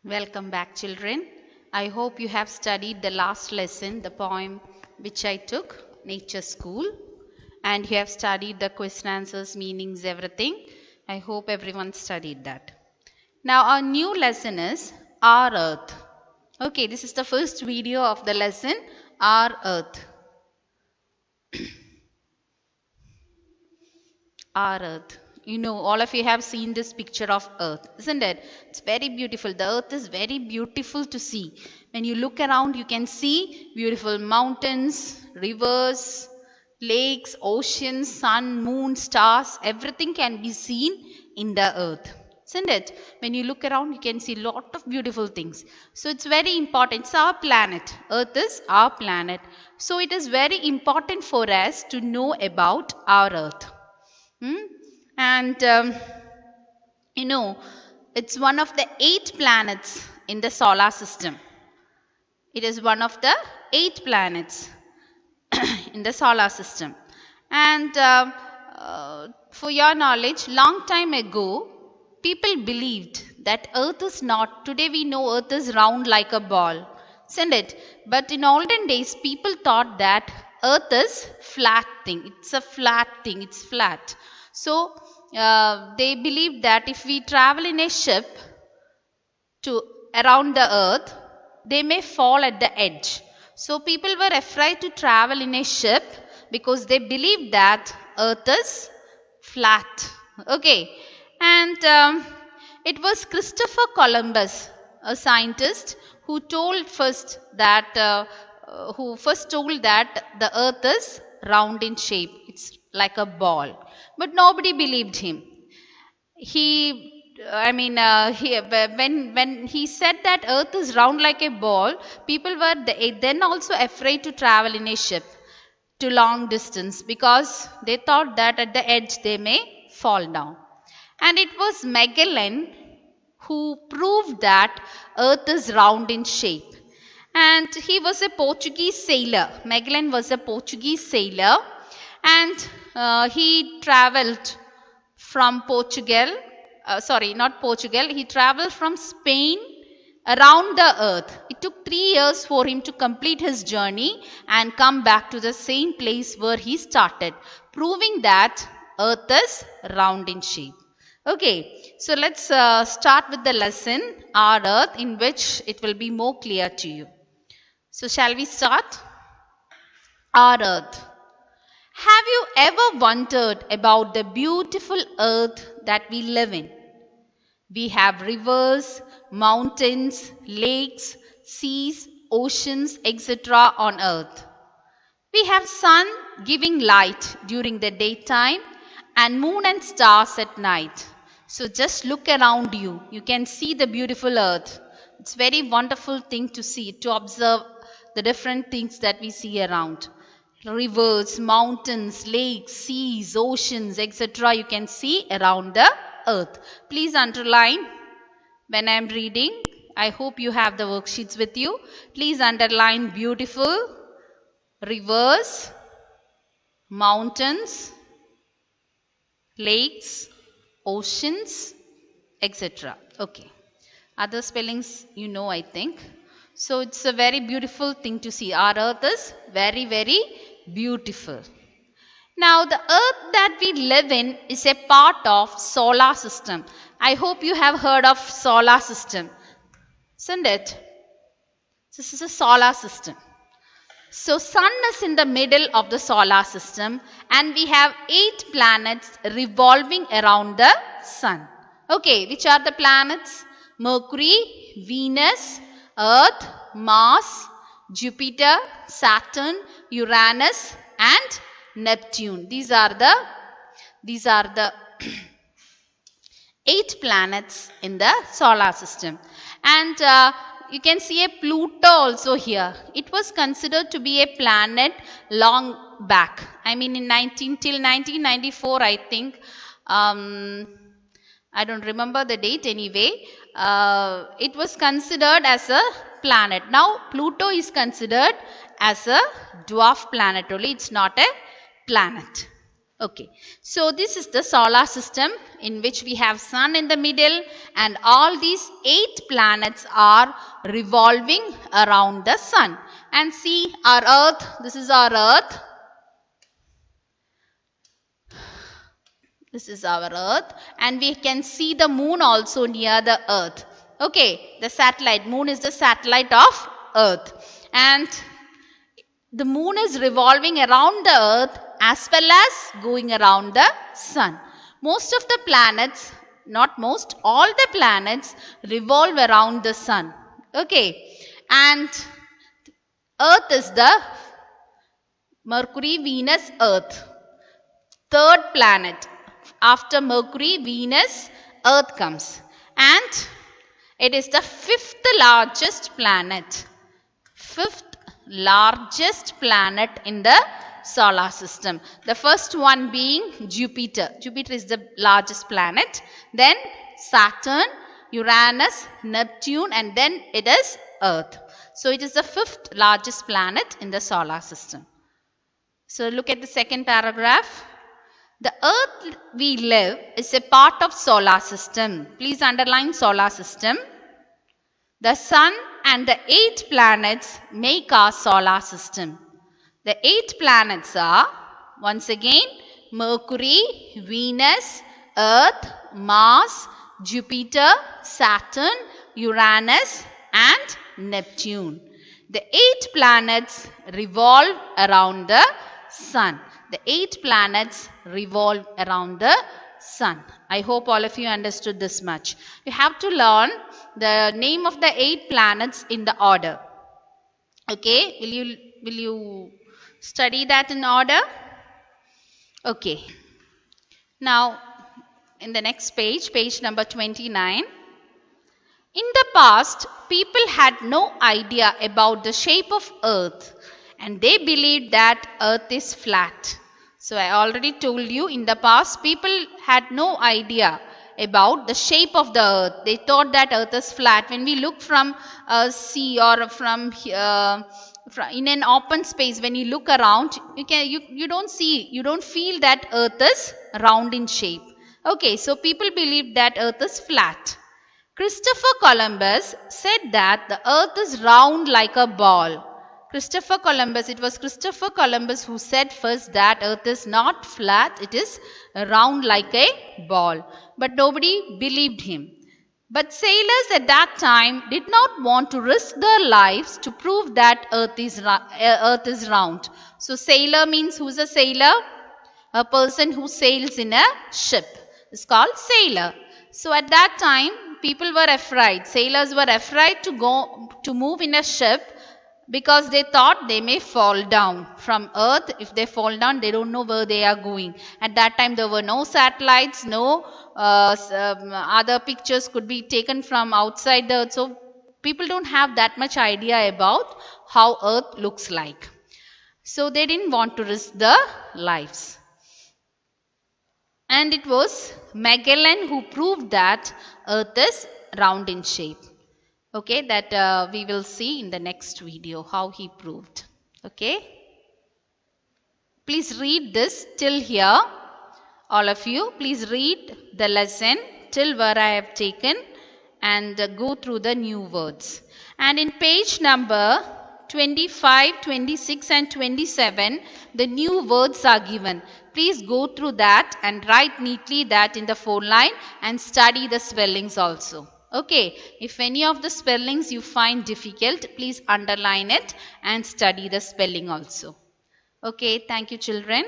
Welcome back, children. I hope you have studied the last lesson, the poem which I took, Nature School, and you have studied the question answers, meanings, everything. I hope everyone studied that. Now, our new lesson is Our Earth. Okay, this is the first video of the lesson, Our Earth. Our Earth. You know, all of you have seen this picture of Earth, isn't it? It's very beautiful. The Earth is very beautiful to see. When you look around, you can see beautiful mountains, rivers, lakes, oceans, sun, moon, stars. Everything can be seen in the Earth, isn't it? When you look around, you can see a lot of beautiful things. So it's very important. It's our planet. Earth is our planet. So it is very important for us to know about our Earth. And it's one of the 8 planets in the solar system. It is one of the 8 planets in the solar system. And for your knowledge, long time ago, people believed that Earth is not, today we know Earth is round like a ball, isn't it? But in olden days, people thought that Earth is flat thing. It's a flat thing. It's flat. So they believed that if we travel in a ship to around the Earth, they may fall at the edge. So people were afraid to travel in a ship because they believed that Earth is flat. Okay, and it was Christopher Columbus, a scientist, who first told that the Earth is round in shape. It's like a ball. But nobody believed him. When he said that Earth is round like a ball, people were then also afraid to travel in a ship to long distance because they thought that at the edge they may fall down. And it was Magellan who proved that Earth is round in shape. And he was a Portuguese sailor. Magellan was a Portuguese sailor, and he traveled from he traveled from Spain around the Earth. It took 3 years for him to complete his journey and come back to the same place where he started, proving that Earth is round in shape. Okay, so let's start with the lesson, Our Earth, in which it will be more clear to you. So shall we start? Our Earth. Have you ever wondered about the beautiful Earth that we live in? We have rivers, mountains, lakes, seas, oceans, etc. on Earth. We have sun giving light during the daytime and moon and stars at night. So just look around you. You can see the beautiful Earth. It's a very wonderful thing to see, to observe the different things that we see around. Rivers, mountains, lakes, seas, oceans, etc. you can see around the Earth. Please underline when I am reading. I hope you have the worksheets with you. Please underline beautiful, rivers, mountains, lakes, oceans, etc. Okay. Other spellings you know, I think. So it's a very beautiful thing to see. Our Earth is very, very beautiful. Now the Earth that we live in is a part of solar system. I hope you have heard of solar system, isn't it? This is a solar system. So sun is in the middle of the solar system and we have 8 planets revolving around the sun. Okay, which are the planets? Mercury, Venus, Earth, Mars, Jupiter, Saturn, Uranus and Neptune. These are the 8 planets in the solar system. And you can see a Pluto also here. It was considered to be a planet long back. I mean till 1994 I think. I don't remember the date anyway. It was considered as a planet. Now Pluto is considered as a dwarf planet only. It's not a planet. Okay, so this is the solar system in which we have sun in the middle, and all these 8 planets are revolving around the sun. And see our earth, this is our earth. This is our earth, and we can see the moon also near the earth. Okay, the satellite, moon is the satellite of earth, and the moon is revolving around the earth as well as going around the sun. Most of the planets, not most, all the planets revolve around the sun. Okay, and earth is the Mercury, Venus, earth. Third planet. After Mercury, Venus, earth comes. And it is the 5th largest planet. 5th largest planet in the solar system. The first one being Jupiter. Jupiter is the largest planet. Then Saturn, Uranus, Neptune, and then it is Earth. So it is the 5th largest planet in the solar system. So look at the second paragraph. The earth we live is a part of solar system. Please underline solar system. The sun and the 8 planets make our solar system. The 8 planets are, once again, Mercury, Venus, Earth, Mars, Jupiter, Saturn, Uranus, and Neptune. The 8 planets revolve around the sun. The 8 planets revolve around the sun. I hope all of you understood this much. You have to learn the name of the 8 planets in the order. Okay, will you study that in order? Okay. Now, in the next page, page number 29. In the past, people had no idea about the shape of earth, and they believed that earth is flat. So I already told you, in the past people had no idea about the shape of the earth. They thought that earth is flat. When we look from a sea or from in an open space, when you look around, you don't feel that earth is round in shape. Okay, so people believed that earth is flat. Christopher Columbus said that the earth is round like a ball. It was Christopher Columbus who said first that earth is not flat, it is round like a ball. But nobody believed him. But sailors at that time did not want to risk their lives to prove that earth is round. So sailor means, who's a sailor? A person who sails in a ship is called sailor. So at that time, people were afraid. Sailors were afraid to move in a ship because they thought they may fall down from earth. If they fall down, they don't know where they are going. At that time, there were no satellites, no other pictures could be taken from outside the earth. So people don't have that much idea about how earth looks like. So they didn't want to risk their lives. And it was Magellan who proved that earth is round in shape. Okay, that we will see in the next video how he proved. Okay. Please read this till here. All of you, please read the lesson till where I have taken and go through the new words. And in page number 25, 26 and 27, the new words are given. Please go through that and write neatly that in the 4-line and study the spellings also. Okay, if any of the spellings you find difficult, please underline it and study the spelling also. Okay, thank you children.